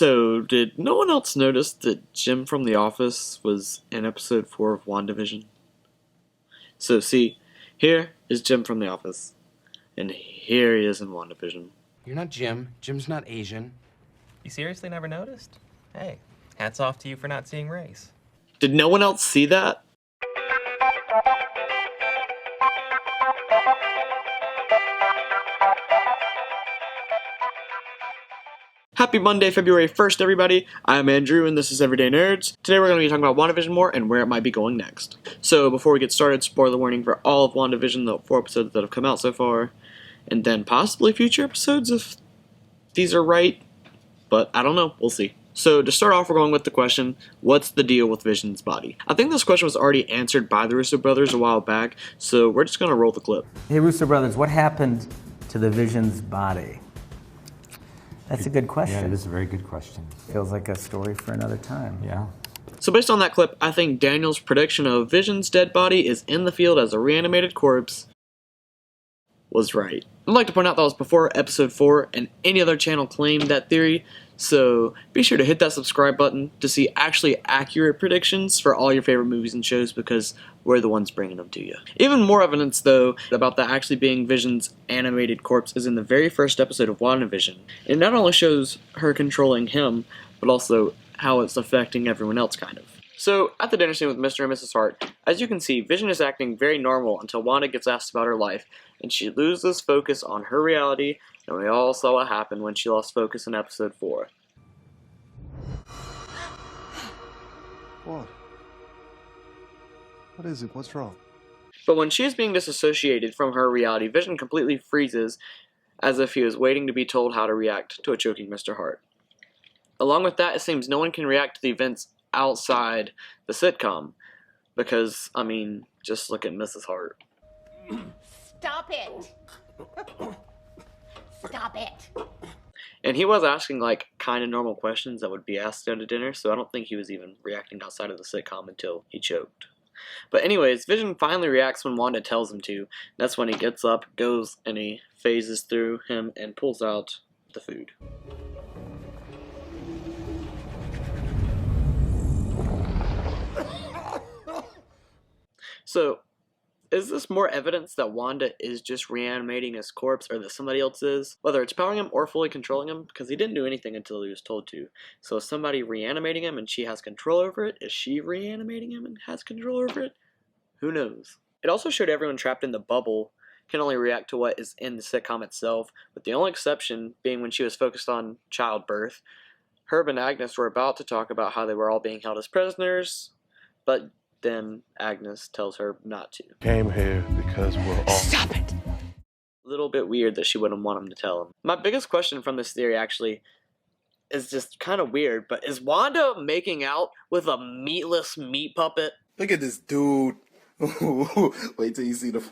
So, did no one else notice that Jim from The Office was in episode 4 of WandaVision? So, see, here is Jim from The Office, and here he is in WandaVision. You're not Jim. Jim's not Asian. You seriously never noticed? Hey, hats off to you for not seeing race. Did no one else see that? Happy Monday, February 1st, everybody. I'm Andrew, and this is Everyday Nerds. Today we're going to be talking about WandaVision more and where it might be going next. So, before we get started, spoiler warning for all of WandaVision, the 4 episodes that have come out so far, and then possibly future episodes if these are right, but I don't know, we'll see. So, to start off, we're going with the question, what's the deal with Vision's body? I think this question was already answered by the Russo brothers a while back, so we're just going to roll the clip. Hey, Russo brothers, what happened to the Vision's body? That's a good question. Yeah, it is a very good question. Feels like a story for another time. Yeah. So based on that clip, I think Daniel's prediction of Vision's dead body is in the field as a reanimated corpse was right. I'd like to point out that was before episode 4 and any other channel claimed that theory, so be sure to hit that subscribe button to see actually accurate predictions for all your favorite movies and shows because we're the ones bringing them to you. Even more evidence, though, about that actually being Vision's animated corpse is in the very first episode of WandaVision. It not only shows her controlling him, but also how it's affecting everyone else, kind of. So, at the dinner scene with Mr. and Mrs. Hart, as you can see, Vision is acting very normal until Wanda gets asked about her life, and she loses focus on her reality, and we all saw what happened when she lost focus in episode 4. What? What is it? What's wrong? But when she is being disassociated from her reality, Vision completely freezes, as if he was waiting to be told how to react to a choking Mr. Hart. Along with that, it seems no one can react to the events outside the sitcom, because, I mean, just look at Mrs. Hart. Stop it! Stop it! And he was asking, like, kind of normal questions that would be asked at a dinner, so I don't think he was even reacting outside of the sitcom until he choked. But anyways, Vision finally reacts when Wanda tells him to. That's when he gets up, goes, and he phases through him and pulls out the food. So, is this more evidence that Wanda is just reanimating his corpse or that somebody else is? Whether it's powering him or fully controlling him, because he didn't do anything until he was told to. So is somebody reanimating him and she has control over it? Is she reanimating him and has control over it? Who knows? It also showed everyone trapped in the bubble can only react to what is in the sitcom itself, with the only exception being when she was focused on childbirth. Herb and Agnes were about to talk about how they were all being held as prisoners, but then Agnes tells her not to. Came here because we're all... Stop it! A little bit weird that she wouldn't want him to tell him. My biggest question from this theory actually is just kind of weird, but is Wanda making out with a meatless meat puppet? Look at this dude. Wait till you see the...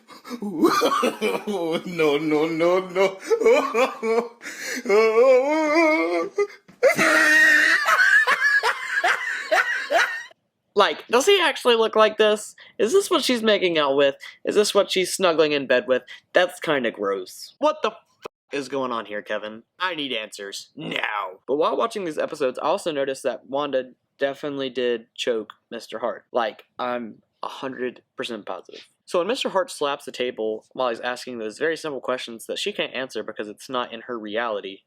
No, no, no, no. Like, does he actually look like this? Is this what she's making out with? Is this what she's snuggling in bed with? That's kind of gross. What the f*** is going on here, Kevin? I need answers now. But while watching these episodes, I also noticed that Wanda definitely did choke Mr. Hart. Like, I'm 100% positive. So when Mr. Hart slaps the table while he's asking those very simple questions that she can't answer because it's not in her reality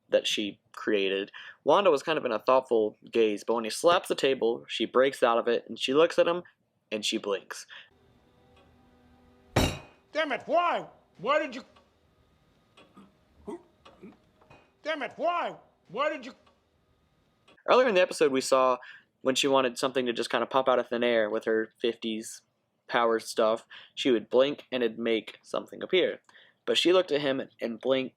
that she created, Wanda was kind of in a thoughtful gaze, but when he slaps the table, she breaks out of it, and she looks at him, and she blinks. Damn it, why? Why did you... Damn it, why? Why did you... Earlier in the episode, we saw when she wanted something to just kind of pop out of thin air with her 50s power stuff, she would blink and it'd make something appear. But she looked at him and blinked,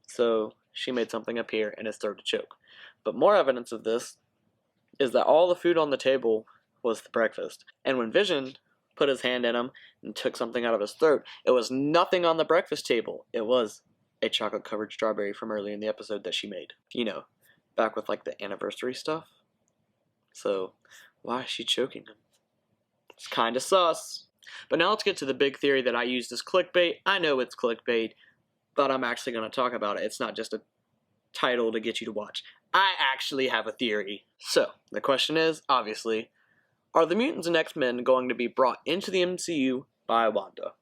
so she made something appear and it started to choke. But more evidence of this is that all the food on the table was the breakfast. And when Vision put his hand in him and took something out of his throat, it was nothing on the breakfast table. It was a chocolate-covered strawberry from earlier in the episode that she made. You know, back with like the anniversary stuff. So, why is she choking him? It's kind of sus. But now let's get to the big theory that I used as clickbait. I know it's clickbait, but I'm actually going to talk about it. It's not just a title to get you to watch. I actually have a theory. So, the question is, obviously, are the mutants and X-Men going to be brought into the MCU by Wanda?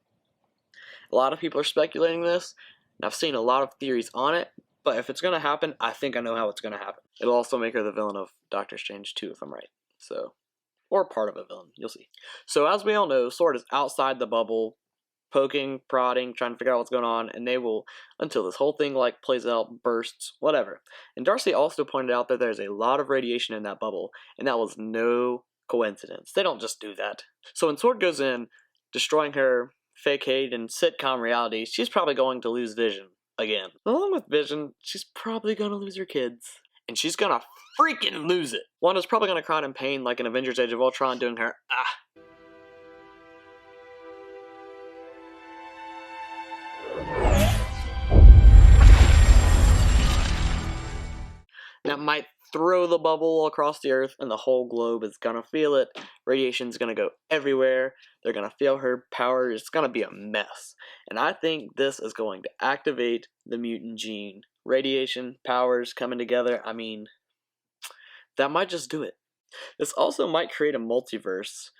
A lot of people are speculating this, and I've seen a lot of theories on it, but if it's going to happen, I think I know how it's going to happen. It'll also make her the villain of Doctor Strange too, if I'm right. So, or part of a villain, you'll see. So, as we all know, Sword is outside the bubble, poking, prodding, trying to figure out what's going on, and they will, until this whole thing like plays out, bursts, whatever. And Darcy also pointed out that there's a lot of radiation in that bubble, and that was no coincidence. They don't just do that. So when Sword goes in, destroying her fake hate and sitcom reality, she's probably going to lose Vision again. Along with Vision, she's probably going to lose her kids. And she's going to freaking lose it. Wanda's probably going to cry in pain like in Avengers Age of Ultron doing her That might throw the bubble across the earth, and the whole globe is gonna feel it. Radiation's gonna go everywhere. They're gonna feel her power. It's gonna be a mess. And I think this is going to activate the mutant gene. Radiation, powers coming together. I mean, that might just do it. This also might create a multiverse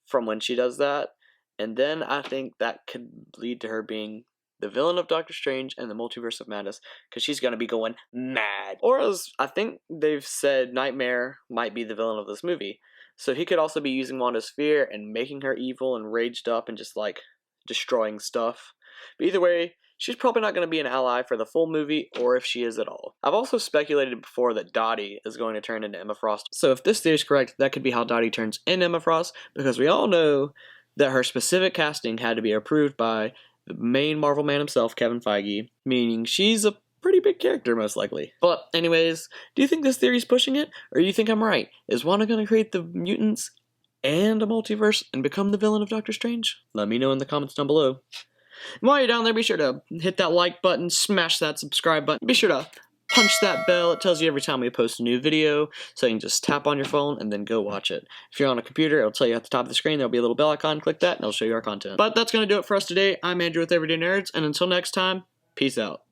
from when she does that. And then I think that could lead to her being the villain of Doctor Strange and the Multiverse of Madness, because she's going to be going mad. Or as I think they've said, Nightmare might be the villain of this movie. So he could also be using Wanda's fear and making her evil and raged up and just like destroying stuff. But either way, she's probably not going to be an ally for the full movie, or if she is at all. I've also speculated before that Dottie is going to turn into Emma Frost. So if this theory is correct, that could be how Dottie turns into Emma Frost, because we all know that her specific casting had to be approved by the main Marvel man himself, Kevin Feige, meaning she's a pretty big character, most likely. But anyways, do you think this theory's pushing it, or do you think I'm right? Is Wanda going to create the mutants and a multiverse and become the villain of Doctor Strange? Let me know in the comments down below. And while you're down there, be sure to hit that like button, smash that subscribe button, be sure to punch that bell. It tells you every time we post a new video, so you can just tap on your phone and then go watch it. If you're on a computer, it'll tell you at the top of the screen, there'll be a little bell icon, click that, and it'll show you our content. But that's going to do it for us today. I'm Andrew with Everyday Nerds, and until next time, peace out.